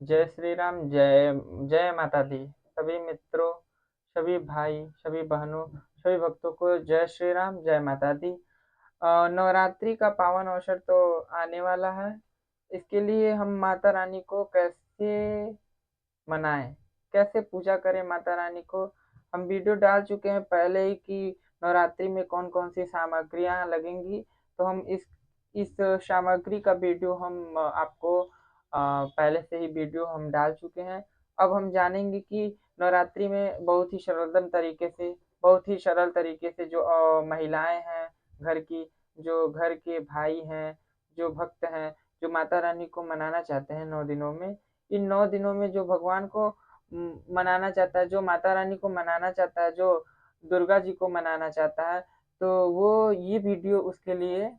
जय श्री राम, जय जय माता दी। सभी मित्रों, सभी भाई, सभी बहनों, सभी भक्तों को जय श्री राम, जय माता दी। नवरात्रि का पावन अवसर तो आने वाला है। इसके लिए हम माता रानी को कैसे मनाएं, कैसे पूजा करें माता रानी को, हम वीडियो डाल चुके हैं पहले ही कि नवरात्रि में कौन कौन सी सामग्रियां लगेंगी। तो हम इस सामग्री का वीडियो हम आपको पहले से ही वीडियो हम डाल चुके हैं। अब हम जानेंगे कि नवरात्रि में बहुत ही सरल तरीके से जो महिलाएं हैं घर की, जो घर के भाई हैं, जो भक्त हैं, जो माता रानी को मनाना चाहते हैं 9 दिनों में, इन 9 दिनों में जो भगवान को मनाना चाहता है, जो माता रानी को मनाना चाहता है, जो दुर्गा जी को मनाना चाहता है, तो वो ये वीडियो उसके लिए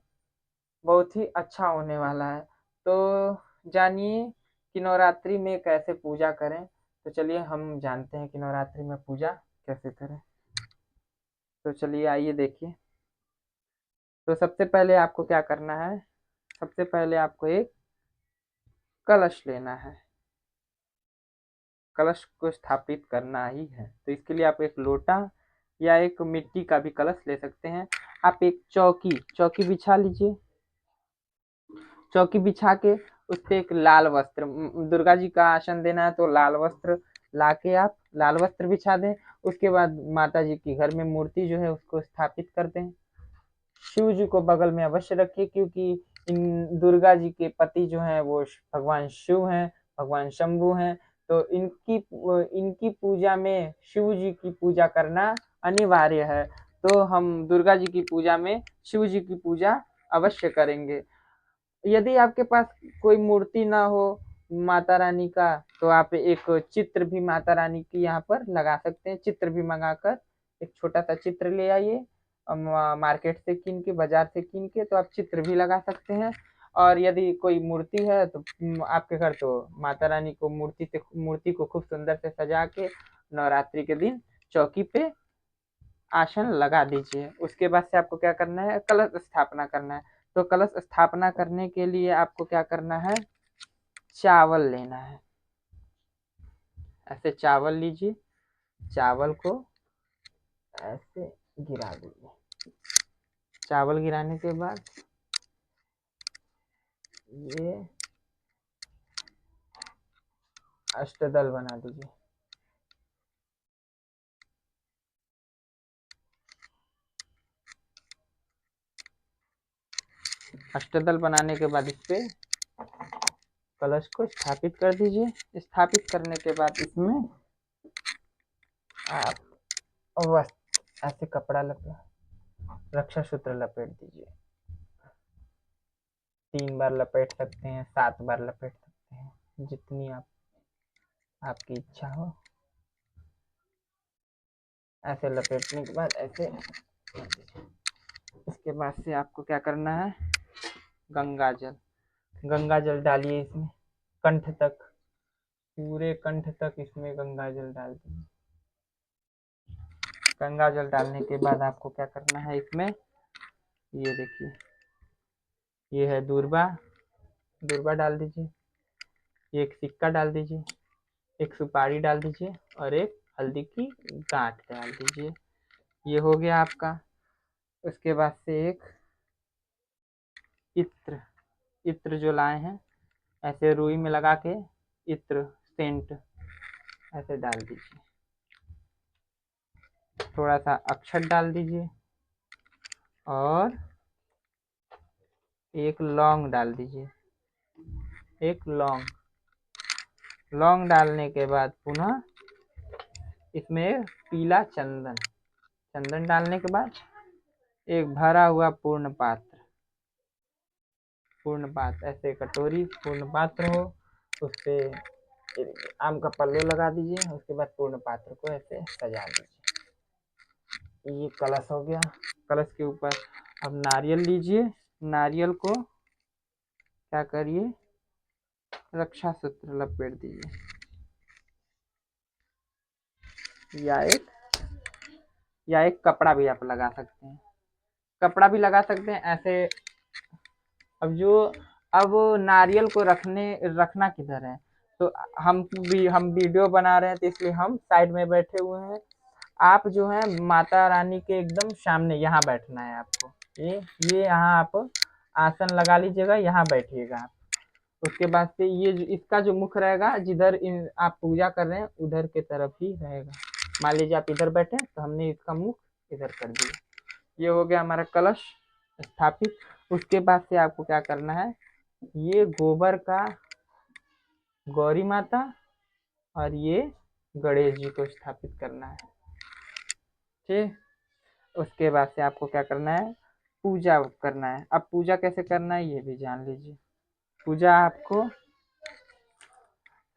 बहुत ही अच्छा होने वाला है। तो जानिए कि नवरात्रि में कैसे पूजा करें। तो चलिए हम जानते हैं कि नवरात्रि में पूजा कैसे करें। तो चलिए आइए देखिए। तो सबसे पहले आपको क्या करना है, सबसे पहले आपको एक कलश लेना है। कलश को स्थापित करना ही है, तो इसके लिए आप एक लोटा या एक मिट्टी का भी कलश ले सकते हैं। आप एक चौकी चौकी बिछा लीजिए। चौकी बिछा के उस पे एक लाल वस्त्र, दुर्गा जी का आसन देना है तो लाल वस्त्र लाके आप लाल वस्त्र बिछा दें। उसके बाद माता जी की घर में मूर्ति जो है उसको स्थापित कर दें। शिव जी को बगल में अवश्य रखिए, क्योंकि इन दुर्गा जी के पति जो हैं वो भगवान शिव हैं, भगवान शंभु हैं। तो इनकी पूजा में शिव जी की पूजा करना अनिवार्य है। तो हम दुर्गा जी की पूजा में शिव जी की पूजा अवश्य करेंगे। यदि आपके पास कोई मूर्ति ना हो माता रानी का, तो आप एक चित्र भी माता रानी की यहाँ पर लगा सकते हैं। चित्र भी मंगाकर एक छोटा सा चित्र ले आइए, मार्केट से कीन के, बाजार से कीन के, तो आप चित्र भी लगा सकते हैं। और यदि कोई मूर्ति है तो आपके घर, तो माता रानी को मूर्ति को खूब सुंदर से सजा के नवरात्रि के दिन चौकी पे आसन लगा दीजिए। उसके बाद से आपको क्या करना है, कलश स्थापना करना है। तो कलश स्थापना करने के लिए आपको क्या करना है, चावल लेना है। ऐसे चावल लीजिए, चावल को ऐसे गिरा दीजिए। चावल गिराने के बाद ये अष्टदल बना दीजिए। अष्टदल बनाने के बाद इस पे कलश को स्थापित कर दीजिए। स्थापित करने के बाद इसमें आप वस्त्र ऐसे कपड़ा रक्षा सूत्र लपेट दीजिए। 3 बार लपेट सकते हैं, 7 बार लपेट सकते हैं, जितनी आपकी इच्छा हो। ऐसे लपेटने के बाद ऐसे, इसके बाद से आपको क्या करना है, गंगा जल डालिए इसमें, कंठ तक, पूरे कंठ तक इसमें गंगा जल डाल दीजिए। गंगा जल डालने के बाद आपको क्या करना है, इसमें ये देखिए, ये है दूर्वा, दूर्वा डाल दीजिए। एक सिक्का डाल दीजिए, एक सुपारी डाल दीजिए, और एक हल्दी की गांठ डाल दीजिए। ये हो गया आपका। उसके बाद से एक इत्र, इत्र जो लाए हैं ऐसे रुई में लगा के, इत्र सेंट ऐसे डाल दीजिए। थोड़ा सा अक्षत डाल दीजिए और एक लौंग डाल दीजिए। एक लौंग डालने के बाद पुनः इसमें पीला चंदन डालने के बाद एक भरा हुआ पूर्ण पात्र, ऐसे कटोरी पूर्ण पात्र हो, उस पे आम का पल्लू लगा दीजिए। उसके बाद पूर्ण पात्र को ऐसे सजा दीजिए। ये कलश हो गया। कलश के ऊपर अब नारियल लीजिए, नारियल को क्या करिए, रक्षा सूत्र लपेट दीजिए, या एक कपड़ा भी आप लगा सकते हैं, कपड़ा भी लगा सकते हैं ऐसे। अब नारियल को रखना किधर है, तो हम वीडियो बना रहे हैं तो इसलिए हम साइड में बैठे हुए हैं। आप जो है माता रानी के एकदम सामने यहाँ बैठना है आपको। ये यहाँ आप आसन लगा लीजिएगा, यहाँ बैठिएगा आप। उसके बाद से इसका जो मुख रहेगा, जिधर आप पूजा कर रहे हैं उधर के तरफ ही रहेगा। मान लीजिए आप इधर बैठे तो हमने इसका मुख इधर कर दिया। ये हो गया हमारा कलश स्थापित। उसके बाद से आपको क्या करना है, ये गोबर का गौरी माता और ये गणेश जी को स्थापित करना है। ठीक, उसके बाद से आपको क्या करना है, पूजा करना है। अब पूजा कैसे करना है ये भी जान लीजिए। पूजा आपको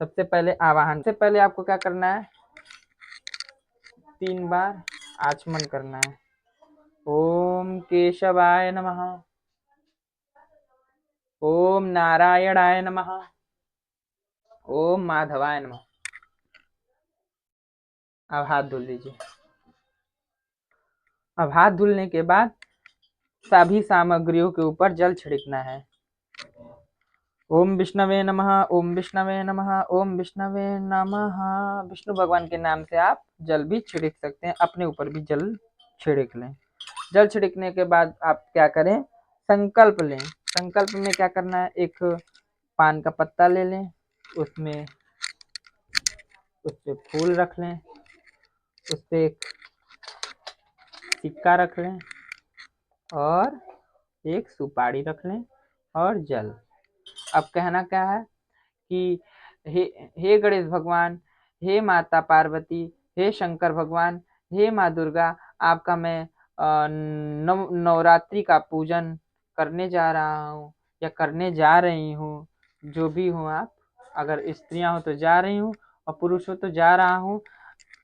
सबसे पहले आवाहन से पहले आपको क्या करना है, 3 बार आचमन करना है। ओम केशवाय नमः, ओम नारायणाय नमः, ओम माधवाय नमः। अब हाथ धुल लीजिए। अब हाथ धुलने के बाद सभी सामग्रियों के ऊपर जल छिड़कना है। ओम विष्णवे नमः, ओम विष्णवे नमः, ओम विष्णवे नमः। विष्णु भगवान के नाम से आप जल भी छिड़क सकते हैं, अपने ऊपर भी जल छिड़क लें। जल छिड़कने के बाद आप क्या करें, संकल्प लें। संकल्प में क्या करना है, एक पान का पत्ता ले लें, उसमें उस पे फूल रख लें, उस पे एक सिक्का रख लें और एक सुपारी रख लें और जल। अब कहना क्या है कि हे हे गणेश भगवान, हे माता पार्वती, हे शंकर भगवान, हे माँ दुर्गा, आपका मैं नवरात्रि का पूजन करने जा रहा हूँ या करने जा रही हूँ। जो भी हूँ आप, अगर स्त्रियां हो तो जा रही हूँ और पुरुष हो तो जा रहा हूँ।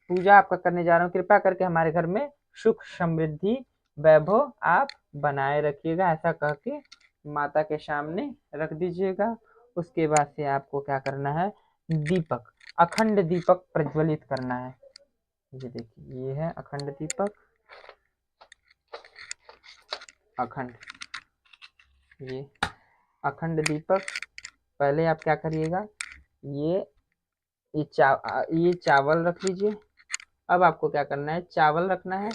पूजा आपका करने जा रहा हूँ, कृपा करके हमारे घर में सुख समृद्धि वैभव आप बनाए रखिएगा। ऐसा कह के माता के सामने रख दीजिएगा। उसके बाद से आपको क्या करना है, दीपक, अखंड दीपक प्रज्वलित करना है। ये देखिए, ये है अखंड दीपक, अखंड, ये अखंड दीपक। पहले आप क्या करिएगा, ये ये चावल रख लीजिए। अब आपको क्या करना है, चावल रखना है,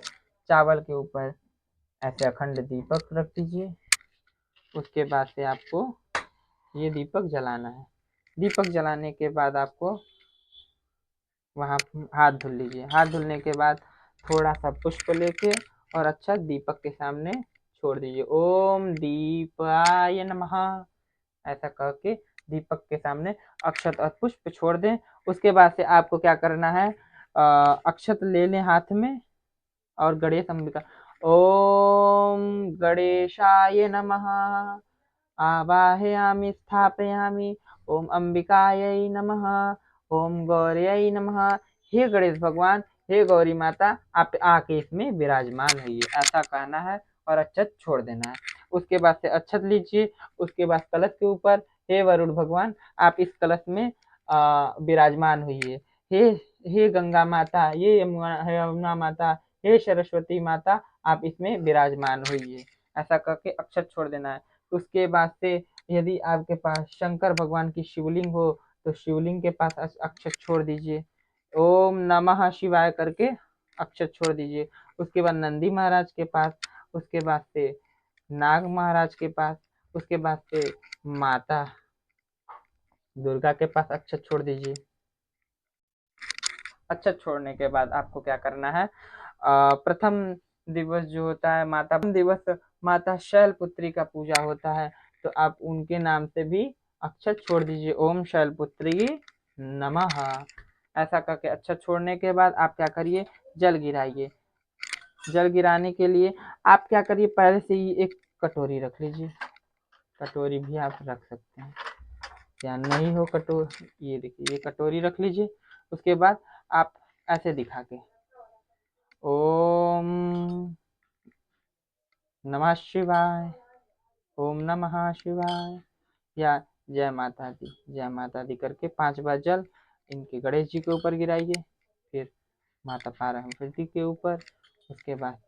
चावल के ऊपर ऐसे अखंड दीपक रख दीजिए। उसके बाद से आपको ये दीपक जलाना है। दीपक जलाने के बाद आपको वहाँ हाथ धुल लीजिए। हाथ धुलने के बाद थोड़ा सा पुष्प लेके और अच्छा दीपक के सामने छोड़ दीजिए। ओम दीपाय नमः ऐसा कह के दीपक के सामने अक्षत और पुष्प छोड़ दें। उसके बाद से आपको क्या करना है, अक्षत ले लें हाथ में और गणेश अंबिका, ओम गणेशाय नमः आवाहयामि स्थापयामि, ओम अंबिकायै नमः, ओम गौर्यै नमः। हे गणेश भगवान, हे गौरी माता, आप आके इसमें विराजमान हुई, ऐसा कहना है और अक्षत छोड़ देना है। उसके बाद से अक्षत लीजिए। उसके बाद कलश के ऊपर, हे वरुण भगवान, आप इस कलश में विराजमान हुई। हे गंगा माता, ये यमुना माता, हे सरस्वती माता, आप इसमें विराजमान हुई। ऐसा करके अक्षत छोड़ देना है। उसके बाद से यदि आपके पास शंकर भगवान की शिवलिंग हो तो शिवलिंग के पास अक्षत छोड़ दीजिए। ओम नमः शिवाय करके अक्षत छोड़ दीजिए। उसके बाद नंदी महाराज के पास, उसके बाद से नाग महाराज के पास, उसके बाद से माता दुर्गा के पास अक्षत छोड़ दीजिए। अक्षत छोड़ने के बाद आपको क्या करना है, प्रथम दिवस जो होता है माता दिवस, माता शैलपुत्री का पूजा होता है, तो आप उनके नाम से भी अक्षत छोड़ दीजिए। ओम शैलपुत्री नमः ऐसा करके अक्षत छोड़ने के बाद आप क्या करिए, जल गिराइए। जल गिराने के लिए आप क्या करिए, पहले से ही एक कटोरी रख लीजिए। कटोरी भी आप रख सकते हैं या नहीं हो कटोरी, ये देखिए ये कटोरी रख लीजिए। उसके बाद आप ऐसे दिखा के ओम नमः शिवाय, ओम नमः शिवाय या जय माता दी, जय माता दी करके 5 बार जल इनके गणेश जी के ऊपर गिराइए, फिर माता पार्वती के ऊपर, उसके बाद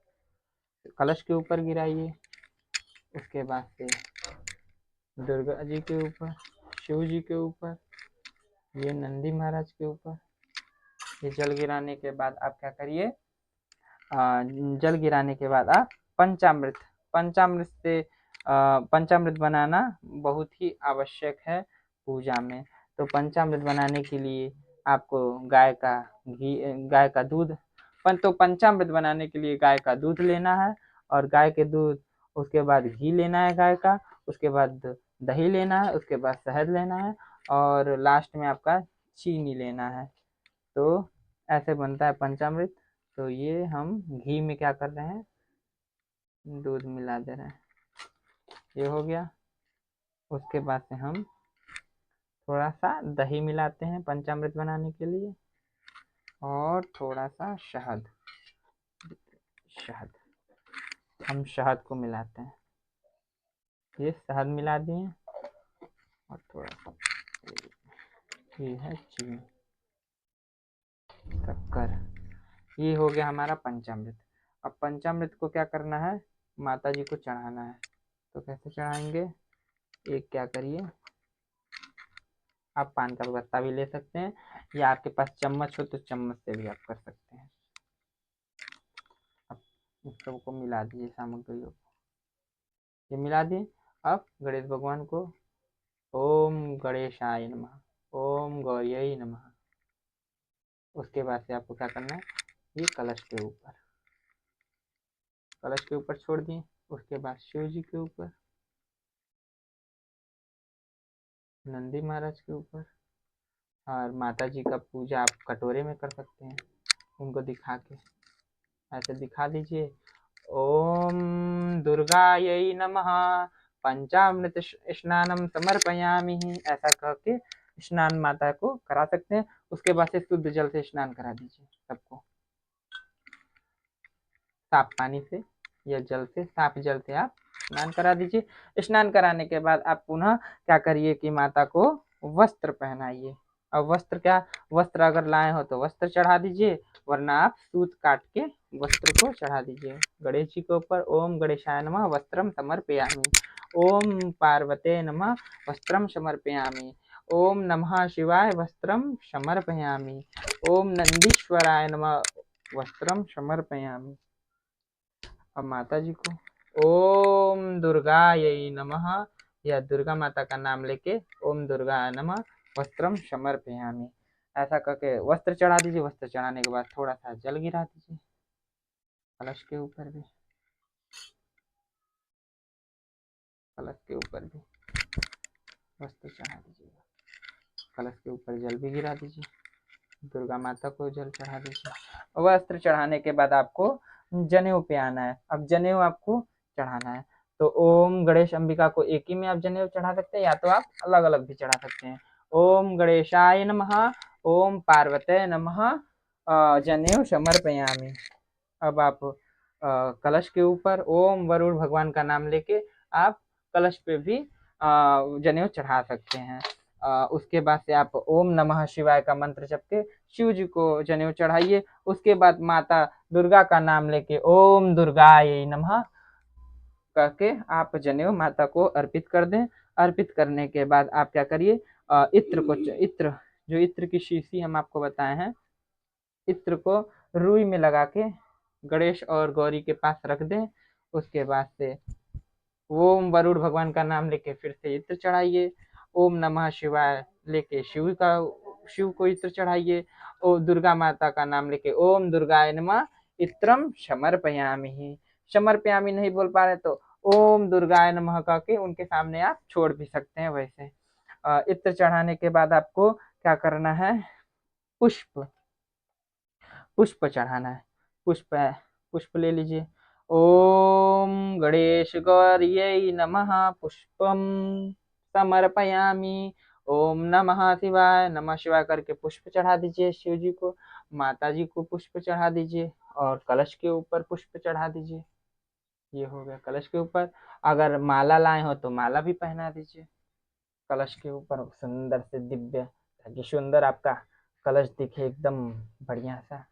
कलश के ऊपर गिराइए, उसके बाद से दुर्गा जी के ऊपर, शिव जी के ऊपर, ये नंदी महाराज के ऊपर। ये जल गिराने के बाद आप क्या करिए, जल गिराने के बाद आप पंचामृत, पंचामृत से पंचामृत बनाना बहुत ही आवश्यक है पूजा में। तो पंचामृत बनाने के लिए आपको गाय का घी, गाय का दूध, तो पंचामृत बनाने के लिए गाय का दूध लेना है, और गाय के दूध, उसके बाद घी लेना है गाय का, उसके बाद दही लेना है, उसके बाद शहद लेना है, और लास्ट में आपका चीनी लेना है। तो ऐसे बनता है पंचामृत। तो ये हम घी में क्या कर रहे हैं, दूध मिला दे रहे हैं। ये हो गया। उसके बाद से हम थोड़ा सा दही मिलाते हैं पंचामृत बनाने के लिए, और थोड़ा सा शहद, शहद हम शहद को मिलाते हैं। ये शहद मिला दिए, और थोड़ा सा ये है चीनी, शक्कर। ये हो गया हमारा पंचामृत। अब पंचामृत को क्या करना है, माता जी को चढ़ाना है। तो कैसे चढ़ाएंगे, एक क्या करिए, आप पान का पत्ता भी ले सकते हैं, या आपके पास चम्मच हो तो चम्मच से भी आप कर सकते हैं। अब इन सबको मिला दिए, सामग्रियों को ये मिला दिए। अब गणेश भगवान को ओम गणेशाय नमः, ओम गौर्यै नमः। उसके बाद से आपको क्या करना है, ये कलश के ऊपर, कलश के ऊपर छोड़ दिए। उसके बाद शिव जी के ऊपर, नंदी महाराज के ऊपर, और माता जी का पूजा आप कटोरे में कर सकते हैं, उनको दिखा के ऐसे दिखा दीजिए। ओम दुर्गायै नमः पंचामृत स्नानम समर्पयामि, ऐसा कह के स्नान माता को करा सकते हैं। उसके बाद से शुद्ध जल से स्नान करा दीजिए सबको, साफ पानी से या जल से, साफ जल से आप स्नान करा दीजिए। स्नान कराने के बाद आप पुनः क्या करिए कि माता को वस्त्र पहनाइए। अब वस्त्र क्या, वस्त्र अगर लाए हो तो वस्त्र चढ़ा दीजिए, वरना आप सूत काट के वस्त्र को चढ़ा दीजिए गणेश जी के ऊपर। ओम गणेशाय नमः वस्त्रम समर्पयामि, ओम पार्वते नमः वस्त्रम समर्पयामि, ओम नमः शिवाय वस्त्रम समर्पयामि, ओम नंदीश्वराय नमः वस्त्रम समर्पयामि। अब माता जी को ओम दुर्गायै नमः, या दुर्गा माता का नाम लेके ओम दुर्गाय नमः वस्त्रम समर्पयामि, ऐसा करके वस्त्र चढ़ा दीजिए। वस्त्र चढ़ाने के बाद थोड़ा सा जल गिरा दीजिए कलश के ऊपर भी, कलश के ऊपर भी वस्त्र चढ़ा दीजिएगा, कलश के ऊपर जल भी गिरा दीजिए, दुर्गा माता को जल चढ़ा दीजिए। वस्त्र चढ़ाने के बाद आपको जनेऊ पे आना है। अब जनेऊ आपको चढ़ाना है, तो ओम गणेश अंबिका को एक ही में आप जनेऊ चढ़ा सकते हैं, या तो आप अलग अलग भी चढ़ा सकते हैं। ओम गणेशाय नमः, ओम पार्वते नमः जनेऊ समर्पयामि। अब आप कलश के ऊपर ओम वरुण भगवान का नाम लेके आप कलश पे भी जनेऊ चढ़ा सकते हैं। उसके बाद से आप ओम नमः शिवाय का मंत्र जप के शिव जी को जनेऊ चढ़ाइए। उसके बाद माता दुर्गा का नाम लेके ओम दुर्गायै नमः कह के आप जनेऊ माता को अर्पित कर दें। अर्पित करने के बाद आप क्या करिए, इत्र, जो इत्र की शीशी हम आपको बताए हैं, इत्र को रुई में लगा के गणेश और गौरी के पास रख दें। उसके बाद से ओम वरुण भगवान का नाम लेके फिर से इत्र चढ़ाइए। ओम नमः शिवाय लेके शिव को इत्र चढ़ाइए। ओ दुर्गा माता का नाम लेके ओम दुर्गाय नमः इत्रम समर्पयामि। समर्पयामि नहीं बोल पा रहे तो ओम दुर्गाय नमः कह के उनके सामने आप छोड़ भी सकते हैं। वैसे इत्र चढ़ाने के बाद आपको क्या करना है, पुष्प, पुष्प चढ़ाना है। पुष्प है, पुष्प ले लीजिए। ओम गणेश गौर्यै नमः पुष्पम समर्पयामि, ओम नमः शिवाय, नमः शिवाय करके पुष्प चढ़ा दीजिए शिव जी को। माता जी को पुष्प चढ़ा दीजिए, और कलश के ऊपर पुष्प चढ़ा दीजिए। ये हो गया कलश के ऊपर। अगर माला लाए हो तो माला भी पहना दीजिए कलश के ऊपर, सुंदर से दिव्य, ताकि सुंदर आपका कलश दिखे एकदम बढ़िया सा।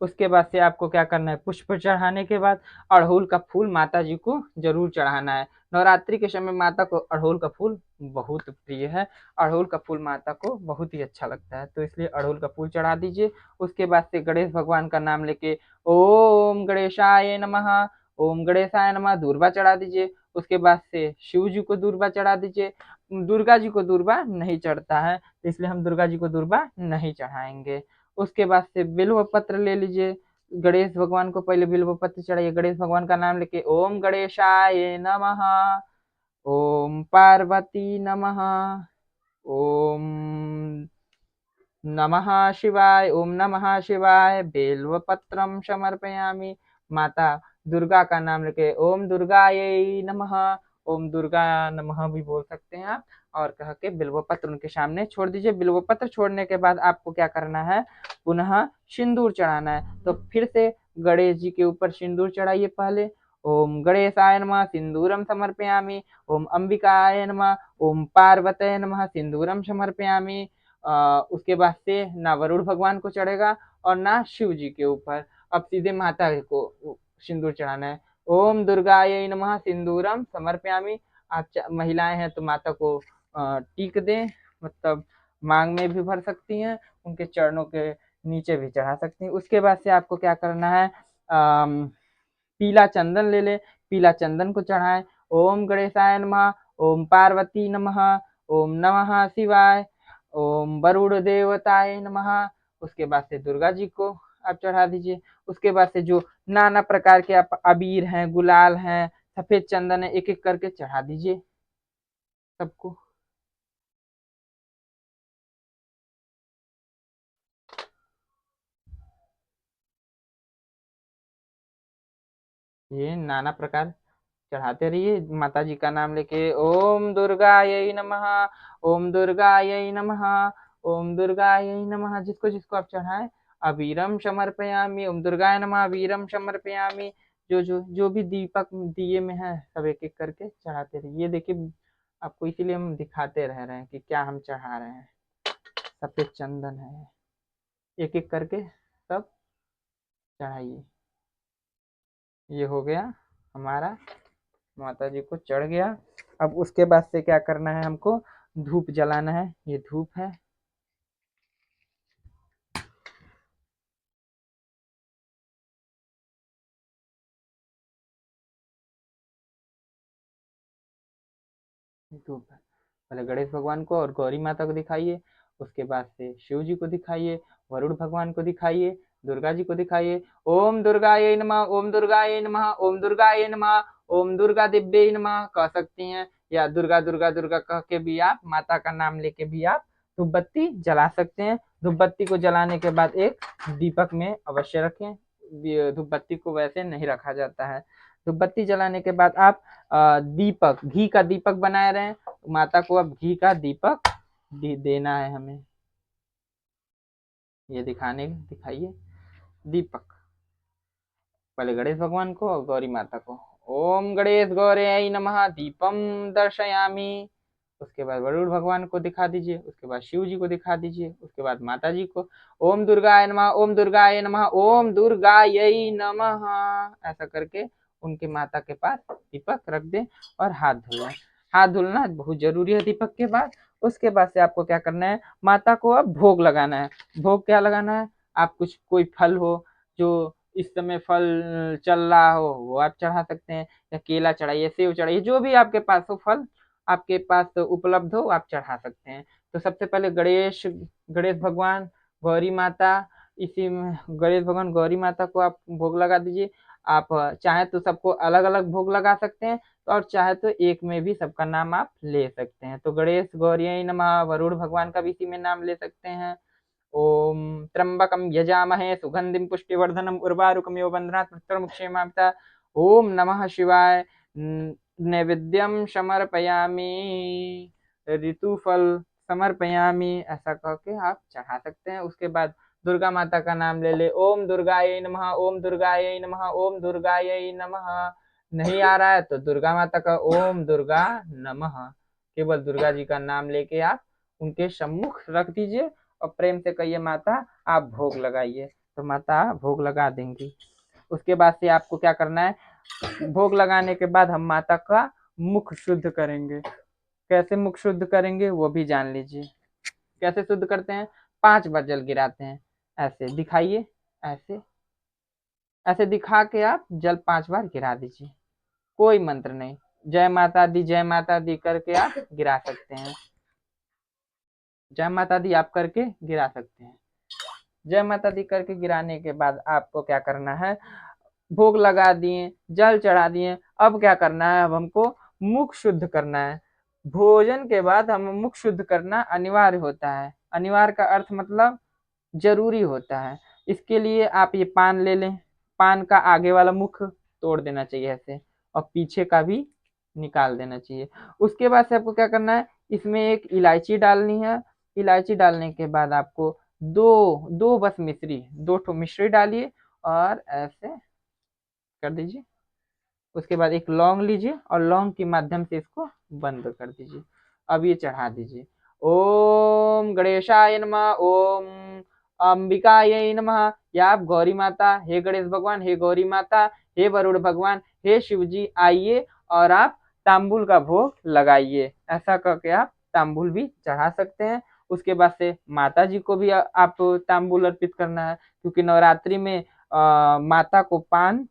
उसके बाद से आपको क्या करना है, पुष्प चढ़ाने के बाद अड़हुल का फूल माता जी को जरूर चढ़ाना है। नवरात्रि के समय माता को अड़हुल का फूल बहुत प्रिय है। अड़हुल का फूल माता को बहुत ही अच्छा लगता है, तो इसलिए अड़हुल का फूल चढ़ा दीजिए। उसके बाद से गणेश भगवान का नाम लेके ओम गणेशाय नमः, ओम गणेशाय नमः दूर्वा चढ़ा दीजिए। उसके बाद से शिव जी को दूर्वा चढ़ा दीजिए। दुर्गा जी को दूर्वा नहीं चढ़ता है, तो इसलिए हम दुर्गा जी को दूर्वा नहीं चढ़ाएंगे। उसके बाद से बिल्व पत्र ले लीजिए। गणेश भगवान को पहले बिल्व पत्र चढ़ाइए, गणेश भगवान का नाम लेके ओम गणेशाय नमः, ओम पार्वती नमः, ओम नमः शिवाय, ओम नमः शिवाय, बेल्वपत्रम समर्पयामि। माता दुर्गा का नाम लेके ओम दुर्गायै नमः, ओम दुर्गा नमः भी बोल सकते हैं आप, और कह के बिल्वपत्र उनके सामने छोड़ दीजिए। बिल्वपत्र छोड़ने के बाद आपको क्या करना है, पुनः सिंदूर चढ़ाना है। तो फिर से गणेश जी के ऊपर सिंदूर चढ़ाइए पहले। ओम गणेशाय नमः सिंदूरम समर्पयामि, ओम अंबिकाय नमः, ओम पार्वते नमः सिंदूरम समर्पयामि। उसके बाद से ना वरुण भगवान को चढ़ेगा और ना शिव जी के ऊपर, अब सीधे माता को सिंदूर चढ़ाना है। ओम दुर्गायै नमः सिंदूरम समर्पयामि। आप महिलाएं हैं तो माता को टीक दें, मतलब मांग में भी भर सकती हैं, उनके चरणों के नीचे भी चढ़ा सकती हैं। उसके बाद से आपको क्या करना है, पीला चंदन ले ले, पीला चंदन को चढ़ाएं। ओम गणेशाय नमः, ओम पार्वती नमः, ओम नमः शिवाय, ओम वरुण देवताय नमः। उसके बाद से दुर्गा जी को आप चढ़ा दीजिए। उसके बाद से जो नाना प्रकार के आप अबीर हैं, गुलाल हैं, सफेद चंदन है, एक एक करके चढ़ा दीजिए सबको। ये नाना प्रकार चढ़ाते रहिए, माता जी का नाम लेके ओम दुर्गायै नमः, ओम दुर्गायै नमः, ओम दुर्गायै नमः, जिसको जिसको आप चढ़ाएं। अबीरम समर्पयामि, ओम दुर्गाय नमः अबीरम समर्पयामि। जो भी दीपक दिए में है सब एक एक करके चढ़ाते रहिए। ये देखिए आपको इसीलिए हम दिखाते रह रहे हैं कि क्या हम चढ़ा रहे हैं। सफेद चंदन है, एक एक करके सब चढ़ाइए। ये हो गया हमारा, माता जी को चढ़ गया। अब उसके बाद से क्या करना है, हमको धूप जलाना है। ये धूप है, धूप है। पहले गणेश भगवान को और गौरी माता को दिखाइए, उसके बाद से शिव जी को दिखाइए, वरुण भगवान को दिखाइए, दुर्गा जी को दिखाइए। ओम दुर्गायै नमः, ओम दुर्गायै नमः, ओम दुर्गायै नमः, ओम दुर्गा दिव्यै नमः कह सकती हैं, या दुर्गा दुर्गा दुर्गा कह के भी आप माता का नाम लेके भी आप धूप बत्ती जला सकते हैं। धूप बत्ती को जलाने के बाद एक दीपक में अवश्य रखें, धूप बत्ती को वैसे नहीं रखा जाता है। धूप बत्ती जलाने के बाद आप दीपक, घी का दीपक बनाए रहें। माता को अब घी का दीपक देना है हमें। ये दिखाइए दीपक, पहले गणेश भगवान को और गौरी माता को। ओम गणेश गौरय नमः दीपम दर्शयामी। उसके बाद वरुण भगवान को दिखा दीजिए, उसके बाद शिव जी को दिखा दीजिए, उसके बाद माता जी को। ओम दुर्गाय नमः, ओम दुर्गाय नमः, ओम दुर्गायै नमः, ऐसा करके उनके माता के पास दीपक रख दें और हाथ धुलना। हाथ धुलना बहुत जरूरी है दीपक के बाद। उसके बाद से आपको क्या करना है, माता को अब भोग लगाना है। भोग क्या लगाना है, आप कुछ कोई फल हो जो इस समय फल चल रहा हो वो आप चढ़ा सकते हैं, या केला चढ़ाइए, सेब चढ़ाइए, जो भी आपके पास हो फल आपके पास उपलब्ध हो आप चढ़ा सकते हैं। तो सबसे पहले गणेश भगवान, गौरी माता, इसी में गणेश भगवान गौरी माता को आप भोग लगा दीजिए। आप चाहे तो सबको अलग अलग भोग लगा सकते हैं, तो और चाहे तो एक में भी सबका नाम आप ले सकते हैं। तो गणेश गौरी नमः, वरुण भगवान का भी इसी में नाम ले सकते हैं। ओम त्र्यंबकम यजामहे सुगंधिम पुष्टिवर्धनम उर्वारुकमिव बन्धनात् मृत्युर्मुक्षेमामृता। ओम नमः शिवाय। नैवेद्यम समर्पयामि, ऋतुफल समर्पयामि, ऐसा कह के आप चढ़ा सकते हैं। उसके बाद दुर्गा माता का नाम ले ले, ओम दुर्गायै नमः, ओम दुर्गायै नमः, ओम दुर्गायै नमः। नहीं आ रहा है तो दुर्गा माता का ओम दुर्गा नमः, केवल दुर्गा जी का नाम लेके आप उनके सम्मुख रख दीजिए और प्रेम से कहिए माता आप भोग लगाइए, तो माता भोग लगा देंगी। उसके बाद से आपको क्या करना है, भोग लगाने के बाद हम माता का मुख शुद्ध करेंगे। कैसे मुख शुद्ध करेंगे वो भी जान लीजिए। कैसे शुद्ध करते हैं? 5 बार जल गिराते हैं। ऐसे दिखाइए, ऐसे ऐसे दिखा के आप जल 5 बार गिरा दीजिए। कोई मंत्र नहीं, जय माता दी करके आप गिरा सकते हैं। जय माता दी आप करके गिरा सकते हैं। जय माता दी करके गिराने के बाद आपको क्या करना है? भोग लगा दिए, जल चढ़ा दिए, अब क्या करना है? अब हमको मुख शुद्ध करना है। भोजन के बाद हम मुख शुद्ध करना अनिवार्य होता है। अनिवार्य का अर्थ मतलब जरूरी होता है। इसके लिए आप ये पान ले लें। पान का आगे वाला मुख तोड़ देना चाहिए ऐसे, और पीछे का भी निकाल देना चाहिए। उसके बाद से आपको क्या करना है? इसमें एक इलायची डालनी है। इलायची डालने के बाद आपको दो दो बस मिश्री, 2 ठो मिश्री डालिए और ऐसे कर दीजिए। उसके बाद एक लौंग लीजिए और लौंग के माध्यम से इसको बंद कर दीजिए। अब ये चढ़ा दीजिए। ओम गणेशाय नमः, ओम अंबिकाय नमः। या आप गौरी माता, हे गणेश भगवान, हे गौरी माता, हे वरुण भगवान, हे शिव जी, आइए और आप तांबुल का भोग लगाइए। ऐसा करके आप तांबुल भी चढ़ा सकते हैं। उसके बाद से माता जी को भी आप तांबुल अर्पित करना है, क्योंकि नवरात्रि में माता को पान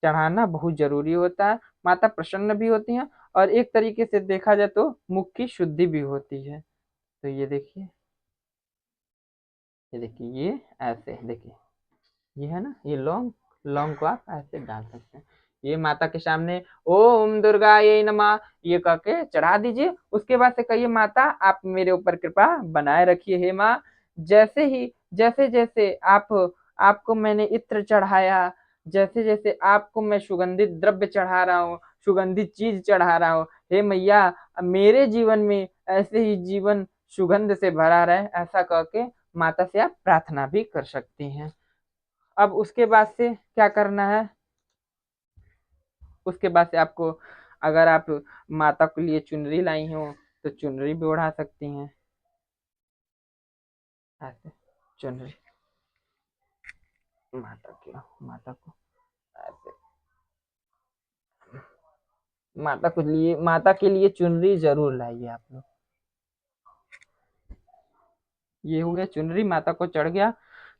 चढ़ाना बहुत जरूरी होता है। माता प्रसन्न भी होती हैं और एक तरीके से देखा जाए तो मुख की शुद्धि भी होती है। तो ये देखिए, ये देखिए, ये ऐसे देखिए, ये है ना, ये लौंग, लौंग को आप ऐसे डाल सकते हैं। ये माता के सामने ओम दुर्गा ये नमः ये कह के चढ़ा दीजिए। उसके बाद से कहिए, माता आप मेरे ऊपर कृपा बनाए रखिए। हे माँ, जैसे जैसे आपको मैंने इत्र चढ़ाया, जैसे जैसे आपको मैं सुगंधित द्रव्य चढ़ा रहा हूँ, सुगंधित चीज चढ़ा रहा हूँ, हे मैया मेरे जीवन में ऐसे ही जीवन सुगंध से भरा रहे। ऐसा कह के माता से आप प्रार्थना भी कर सकती हैं। अब उसके बाद से क्या करना है? उसके बाद से आपको, अगर आप माता के लिए चुनरी लाई हो तो चुनरी भी ओढ़ा सकती हैं। ऐसे चुनरी माता को ऐसे, माता के लिए चुनरी जरूर लाइए आप लोग। ये हो गया, चुनरी माता को चढ़ गया।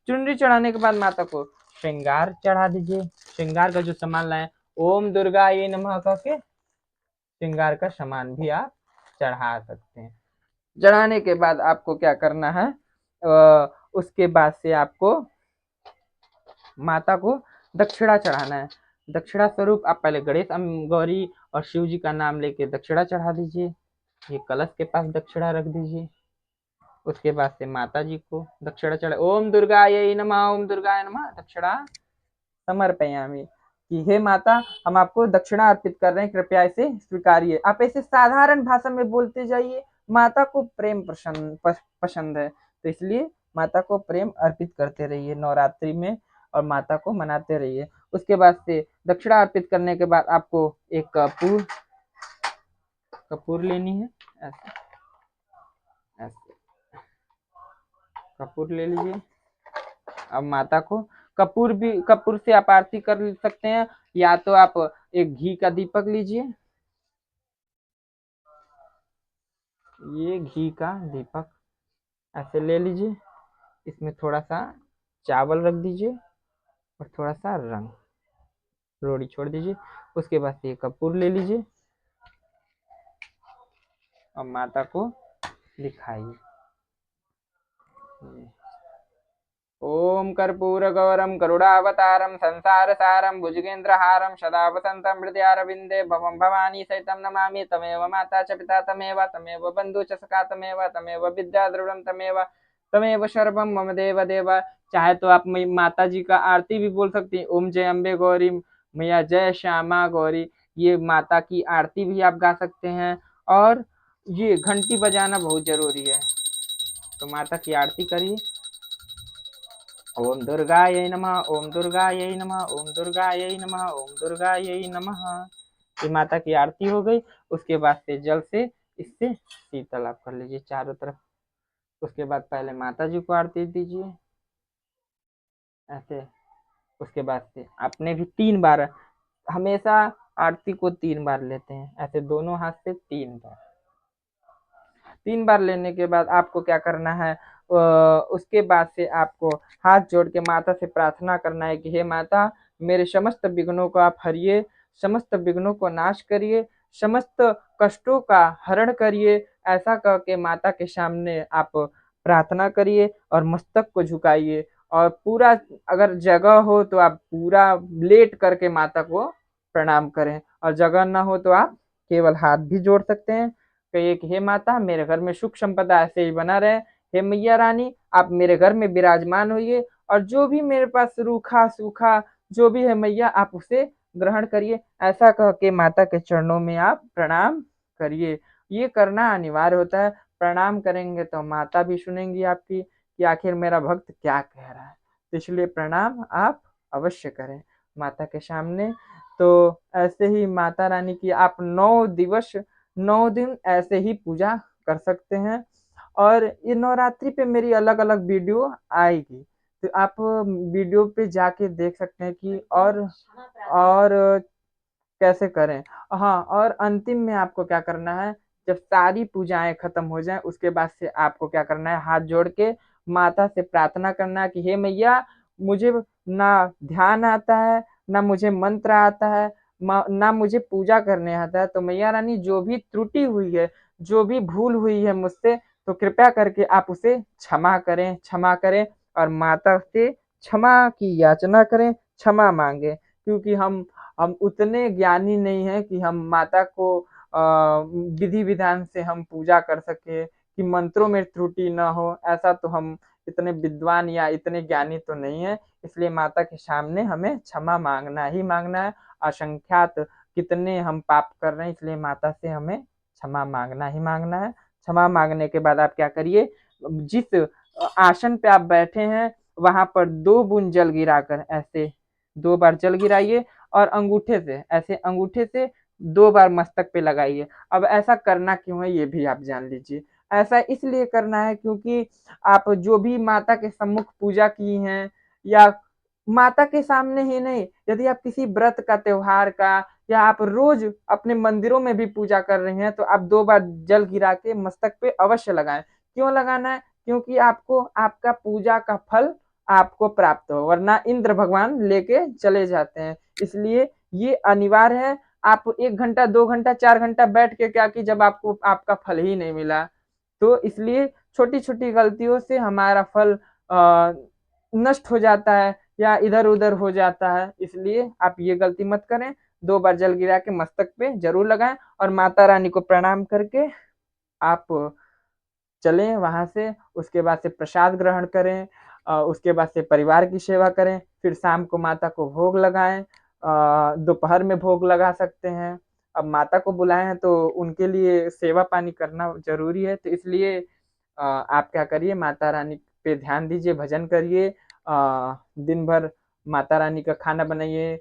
चुनरी चढ़ाने के बाद माता को श्रृंगार चढ़ा दीजिए। श्रृंगार का जो सामान लाए, ओम दुर्गा ये नमः कह के श्रृंगार का सामान भी आप चढ़ा सकते हैं। चढ़ाने के बाद आपको क्या करना है? उसके बाद से आपको माता को दक्षिणा चढ़ाना है। दक्षिणा स्वरूप आप पहले गणेश, गौरी और शिव जी का नाम लेके दक्षिणा चढ़ा दीजिए। ये कलश के पास दक्षिणा रख दीजिए। उसके बाद से माता जी को दक्षिणा चढ़ा, ओम दुर्गायै नमः, ओम दुर्गाय नमः, दक्षिणा समर्पयामि। कि हे माता, हम आपको दक्षिणा अर्पित कर रहे हैं, कृपया इसे स्वीकारिए। आप ऐसे साधारण भाषा में बोलते जाइए। माता को प्रेम पसंद है, तो इसलिए माता को प्रेम अर्पित करते रहिए नवरात्रि में और माता को मनाते रहिए। उसके बाद से दक्षिणा अर्पित करने के बाद आपको एक कपूर लेनी है। ऐसे ऐसे कपूर ले लीजिए। अब माता को कपूर से आप आरती कर सकते हैं, या तो आप एक घी का दीपक लीजिए। ये घी का दीपक ऐसे ले लीजिए। इसमें थोड़ा सा चावल रख दीजिए और थोड़ा सा रंग रोड़ी छोड़ दीजिए। उसके बाद से ये कपूर ले लीजिए और माता को दिखाइए। ओम कर्पूर गौरम करुणावतारम संसार सारम भुजगेन्द्रहारम सदा वसंतम हृदयारविंदे भवम भवानी सहितम नमामि। तमेव माता च पिता तमेव तमेव बंधु च सखा तमेव तमेव विद्या दृढ़ तमेव तमेव सर्वम मम देव देव। चाहे तो आप माता जी का आरती भी बोल सकती हैं, ओम जय अम्बे गौरी मैया जय श्यामा गौरी। ये माता की आरती भी आप गा सकते हैं। और ये घंटी बजाना बहुत जरूरी है, तो माता की आरती करिए। ओम दुर्गायै नमः, ओम दुर्गायै नमः, ओम दुर्गायै नमः, ओम दुर्गायै नमः। ये माता की आरती हो गई। उसके बाद से जल से इससे शीतल आप कर लीजिए चारों तरफ। उसके बाद पहले माता जी को आरती दीजिए ऐसे। उसके बाद से आपने भी 3 बार, हमेशा आरती को 3 बार लेते हैं ऐसे, दोनों हाथ से 3 बार। 3 बार लेने के बाद आपको क्या करना है, उसके बाद से आपको हाथ जोड़ के माता से प्रार्थना करना है कि हे माता, मेरे समस्त विघ्नों को आप हरिए, समस्त विघ्नों को नाश करिए, समस्त कष्टों का हरण करिए। ऐसा कह के माता के सामने आप प्रार्थना करिए और मस्तक को झुकाइए, और पूरा अगर जगह हो तो आप पूरा लेट करके माता को प्रणाम करें, और जगह ना हो तो आप केवल हाथ भी जोड़ सकते हैं। कहिए कि हे माता, मेरे घर में सुख संपदा ऐसे ही बना रहे, हे मैया रानी आप मेरे घर में विराजमान होइए, और जो भी मेरे पास रूखा सूखा जो भी है मैया आप उसे ग्रहण करिए। ऐसा कह के माता के चरणों में आप प्रणाम करिए। ये करना अनिवार्य होता है। प्रणाम करेंगे तो माता भी सुनेंगी आपकी कि आखिर मेरा भक्त क्या कह रहा है। तो इसलिए प्रणाम आप अवश्य करें माता के सामने। तो ऐसे ही माता रानी की आप 9 दिवस 9 दिन ऐसे ही पूजा कर सकते हैं। और ये नवरात्रि पे मेरी अलग अलग वीडियो आएगी, तो आप वीडियो पे जाके देख सकते हैं कि और कैसे करें। हाँ, और अंतिम में आपको क्या करना है, जब सारी पूजाएं खत्म हो जाएं उसके बाद से आपको क्या करना है, हाथ जोड़ के माता से प्रार्थना करना है कि हे मैया, मुझे ना ध्यान आता है, ना मुझे मंत्र आता है, ना मुझे पूजा करने आता है। तो मैया रानी जो भी त्रुटि हुई है, जो भी भूल हुई है मुझसे, तो कृपया करके आप उसे क्षमा करें, क्षमा करें, और माता से क्षमा की याचना करें, क्षमा मांगे, क्योंकि हम उतने ज्ञानी नहीं हैं कि हम माता को विधि विधान से हम पूजा कर सके, कि मंत्रों में त्रुटि ना हो। ऐसा तो हम इतने विद्वान या इतने ज्ञानी तो नहीं है। इसलिए माता के सामने हमें क्षमा मांगना ही मांगना है। असंख्यात कितने हम पाप कर रहे हैं, इसलिए माता से हमें क्षमा मांगना ही मांगना है। क्षमा मांगने के बाद आप क्या करिए, जिस आसन पे आप बैठे हैं वहां पर 2 बूंद जल गिराकर ऐसे 2 बार जल गिराइए, और अंगूठे से ऐसे अंगूठे से 2 बार मस्तक पे लगाइए। अब ऐसा करना क्यों है ये भी आप जान लीजिए। ऐसा इसलिए करना है क्योंकि आप जो भी माता के सम्मुख पूजा की हैं, या माता के सामने ही नहीं, यदि आप किसी व्रत का, त्योहार का, या आप रोज अपने मंदिरों में भी पूजा कर रहे हैं, तो आप 2 बार जल गिरा के मस्तक पे अवश्य लगाएं। क्यों लगाना है? क्योंकि आपको आपका पूजा का फल आपको प्राप्त हो, वरना इंद्र भगवान लेके चले जाते हैं। इसलिए ये अनिवार्य है। आप 1 घंटा 2 घंटा 4 घंटा बैठ के क्या की, जब आपको आपका फल ही नहीं मिला। तो इसलिए छोटी छोटी गलतियों से हमारा फल नष्ट हो जाता है या इधर उधर हो जाता है। इसलिए आप ये गलती मत करें। 2 बार जल गिरा के मस्तक पे जरूर लगाएं, और माता रानी को प्रणाम करके आप चलें वहां से। उसके बाद से प्रसाद ग्रहण करें, उसके बाद से परिवार की सेवा करें, फिर शाम को माता को भोग लगाएं, दोपहर में भोग लगा सकते हैं। अब माता को बुलाए हैं तो उनके लिए सेवा पानी करना जरूरी है। तो इसलिए आप क्या करिए, माता रानी पे ध्यान दीजिए, भजन करिए, दिन भर माता रानी का खाना बनाइए।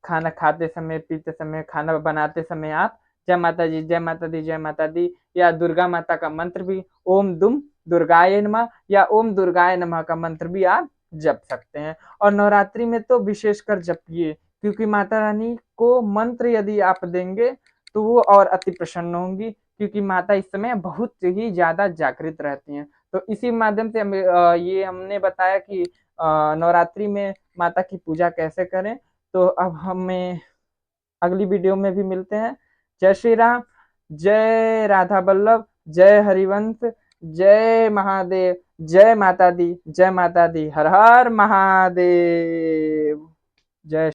खाना खाते समय, पीते समय, खाना बनाते समय आप जय माता जी, जय माता दी, जय माता दी, या दुर्गा माता का मंत्र भी, ओम दुम दुर्गाय नमः या ओम दुर्गाय नमः का मंत्र भी आप जप सकते हैं। और नवरात्रि में तो विशेषकर जपिए, क्योंकि माता रानी को मंत्र यदि आप देंगे तो वो और अति प्रसन्न होंगी, क्योंकि माता इस समय बहुत ही ज्यादा जागृत रहती हैं। तो इसी माध्यम से ये हमने बताया कि नवरात्रि में माता की पूजा कैसे करें। तो अब हमें अगली वीडियो में भी मिलते हैं। जय श्री राम, जय राधा बल्लभ, जय हरिवंश, जय महादेव, जय माता दी, जय माता दी, हर हर महादेव। जय